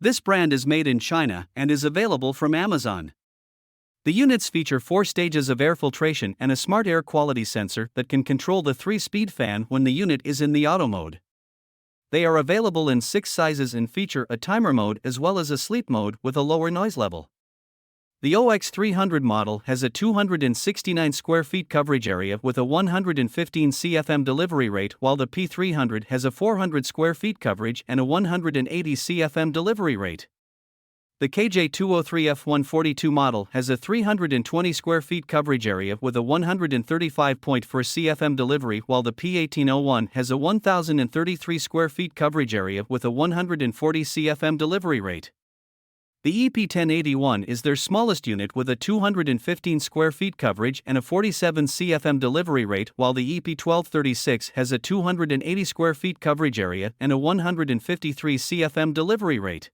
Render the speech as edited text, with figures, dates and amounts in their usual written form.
This brand is made in China and is available from Amazon. The units feature 4 stages of air filtration and a smart air quality sensor that can control the 3-speed fan when the unit is in the auto mode. They are available in 6 sizes and feature a timer mode as well as a sleep mode with a lower noise level. The OX300 model has a 269 square feet coverage area with a 115 CFM delivery rate, while the P300 has a 400 square feet coverage and a 180 CFM delivery rate. The KJ203F142 model has a 320 square feet coverage area with a 135.4 CFM delivery, while the P1801 has a 1033 square feet coverage area with a 140 CFM delivery rate. The EP1081 is their smallest unit with a 215 square feet coverage and a 47 CFM delivery rate, while the EP1236 has a 280 square feet coverage area and a 153 CFM delivery rate.